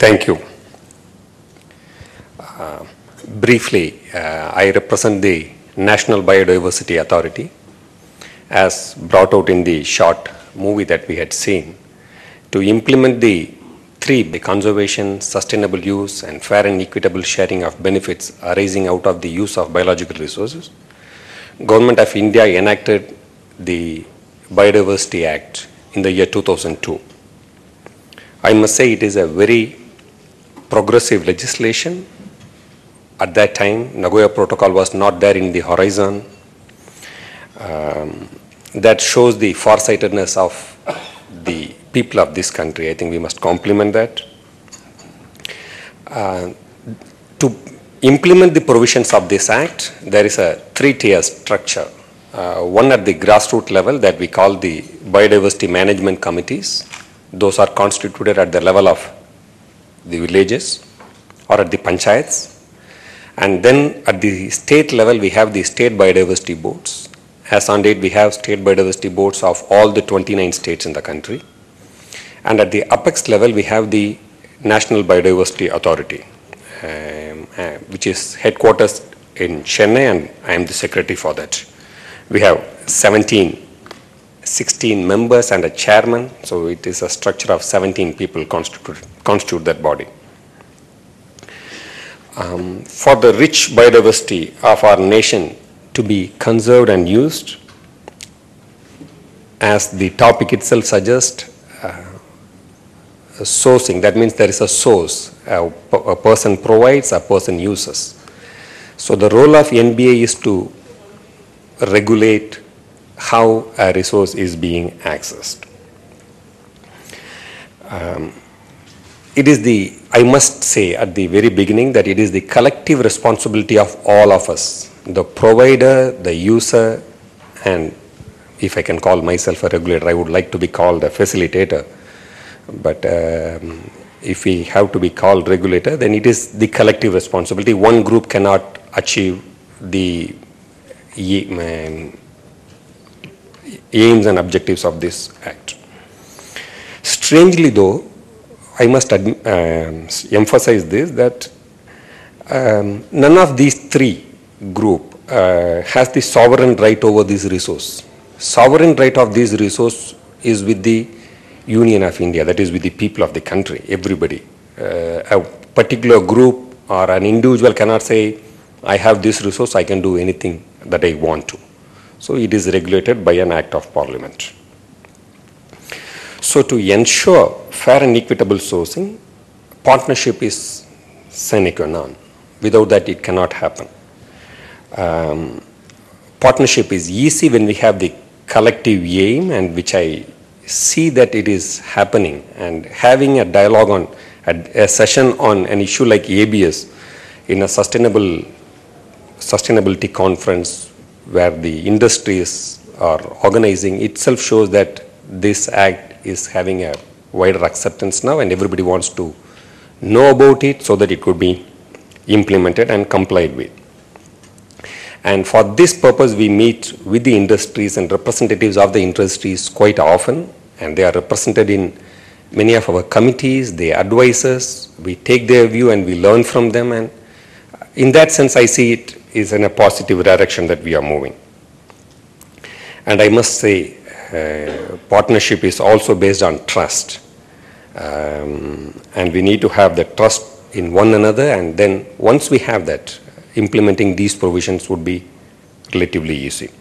Thank you. Briefly, I represent the National Biodiversity Authority, as brought out in the short movie that we had seen, to implement the conservation, sustainable use, and fair and equitable sharing of benefits arising out of the use of biological resources. Government of India enacted the Biodiversity Act in the year 2002. I must say it is a very progressive legislation. At that time, Nagoya Protocol was not there in the horizon. That shows the farsightedness of the people of this country. I think we must compliment that. To implement the provisions of this act, there is a three-tier structure. One at the grassroots level that we call the biodiversity management committees. Those are constituted at the level of the villages or at the panchayats. And then at the state level, we have the state biodiversity boards. As on date, we have state biodiversity boards of all the 29 states in the country. And at the apex level, we have the National Biodiversity Authority, which is headquarters in Chennai, and I am the secretary for that. We have 16 members and a chairman, so it is a structure of 17 people constitute that body. For the rich biodiversity of our nation to be conserved and used, as the topic itself suggests, sourcing, that means there is a source. A person provides, a person uses. So the role of NBA is to regulate how a resource is being accessed. It is I must say at the very beginning that it is the collective responsibility of all of us, the provider, the user, and if I can call myself a regulator, I would like to be called a facilitator. But if we have to be called regulator, then it is the collective responsibility. One group cannot achieve the aims and objectives of this act. Strangely though, I must emphasize this, that none of these three groups has the sovereign right over this resource. Sovereign right of this resource is with the Union of India, that is with the people of the country, everybody. A particular group or an individual cannot say, I have this resource, I can do anything that I want to. So it is regulated by an act of parliament. So to ensure fair and equitable sourcing, partnership is sine qua non. Without that, it cannot happen. Partnership is easy when we have the collective aim, and which I see that it is happening, and having a dialogue on a session on an issue like ABS in a sustainability conference where the industries are organizing itself shows that this act is having a wider acceptance now, and everybody wants to know about it so that it could be implemented and complied with. And for this purpose, we meet with the industries and representatives of the industries quite often, and they are represented in many of our committees. They advise us, we take their view and we learn from them, and in that sense I see it is in a positive direction that we are moving. And I must say, partnership is also based on trust, and we need to have the trust in one another, and then once we have that, implementing these provisions would be relatively easy.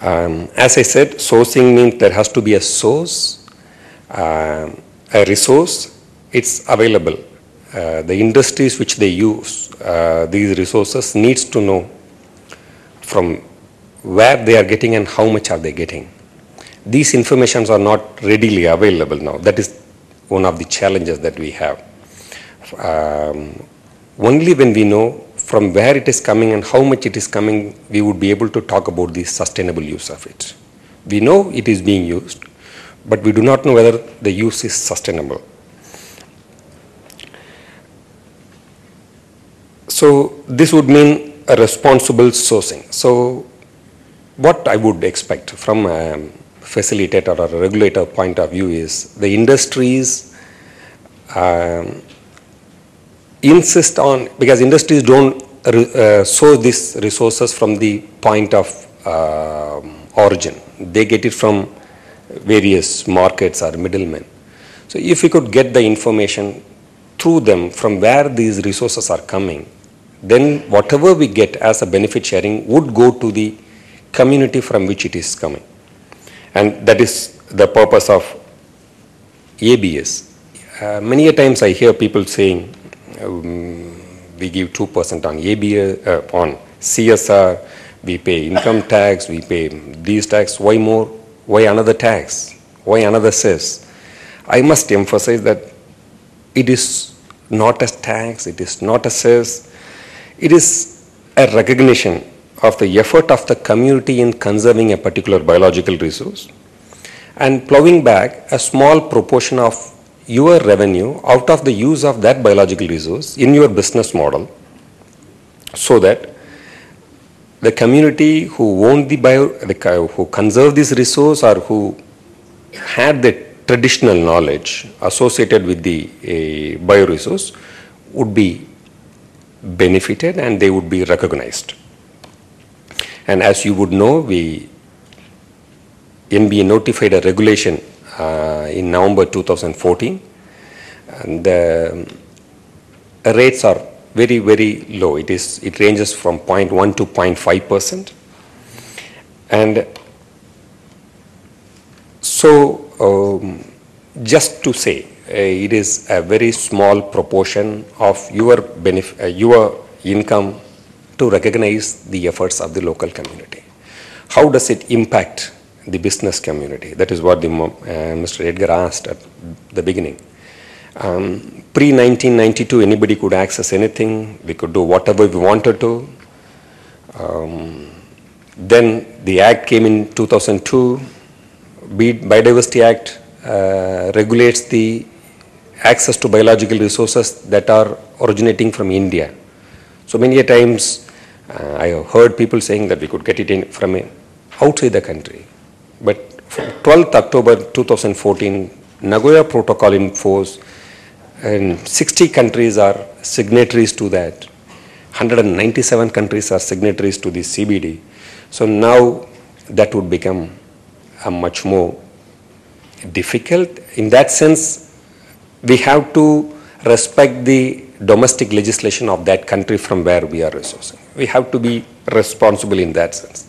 As I said, sourcing means there has to be a source, a resource, it's available. The industries which they use these resources needs to know from where they are getting and how much are they getting. These informations are not readily available now. That is one of the challenges that we have. Only when we know from where it is coming and how much it is coming, we would be able to talk about the sustainable use of it. We know it is being used, but we do not know whether the use is sustainable. So this would mean a responsible sourcing. So what I would expect from a facilitator or a regulator point of view is the industries insist on, because industries don't source these resources from the point of origin. They get it from various markets or middlemen. So if we could get the information through them from where these resources are coming, then whatever we get as a benefit sharing would go to the community from which it is coming. And that is the purpose of ABS. Many a times I hear people saying, we give 2% on ABS, on CSR, we pay income tax, we pay these tax, why more? Why another tax? Why another cess? I must emphasize that it is not a tax, it is not a cess, it is a recognition of the effort of the community in conserving a particular biological resource and plowing back a small proportion of your revenue out of the use of that biological resource in your business model, so that the community who owned who conserve this resource or who had the traditional knowledge associated with the bioresource would be benefited and they would be recognized. And as you would know, NBA notified a regulation in November 2014, and the rates are very, very low. It ranges from 0.1 to 0.5%. And so just to say, it is a very small proportion of your income to recognize the efforts of the local community. How does it impact the business community? That is what Mr. Edgar asked at the beginning. Pre-1992, anybody could access anything. We could do whatever we wanted to. Then the Act came in 2002. Biodiversity Act regulates the access to biological resources that are originating from India. So many a times I have heard people saying that we could get it in from outside the country. But from 12th October 2014, Nagoya Protocol in force, and 60 countries are signatories to that. 197 countries are signatories to the CBD. So now that would become a much more difficult. In that sense, we have to respect the domestic legislation of that country from where we are resourcing. We have to be responsible in that sense.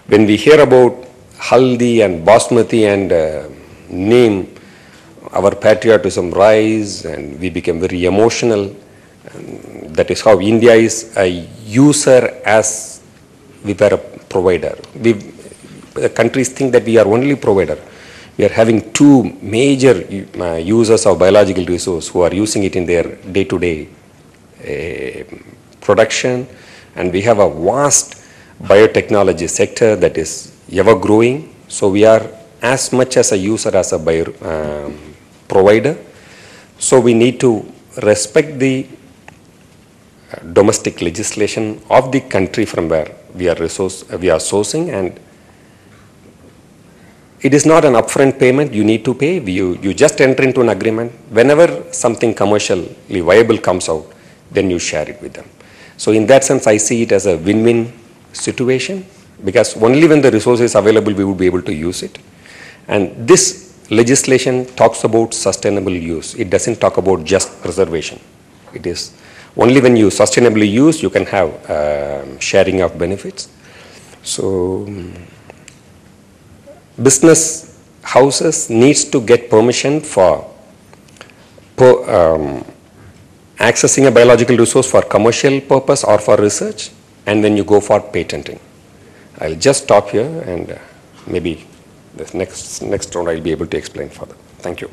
When we hear about Haldi and Basmati and name, our patriotism rise and we become very emotional. And that is how India is a user as we were a provider. The countries think that we are only provider. We are having two major users of biological resource who are using it in their day-to-day production, and we have a vast biotechnology sector that is ever growing. So we are as much as a user as a provider. So we need to respect the domestic legislation of the country from where we are sourcing, and it is not an upfront payment you need to pay. You just enter into an agreement. Whenever something commercially viable comes out, then you share it with them. So in that sense, I see it as a win-win situation, because only when the resource is available, we would be able to use it. And this legislation talks about sustainable use. It doesn't talk about just preservation. It is only when you sustainably use, you can have sharing of benefits. So business houses needs to get permission for accessing a biological resource for commercial purpose or for research, and then you go for patenting. I'll just stop here, and maybe this next round I'll be able to explain further. Thank you.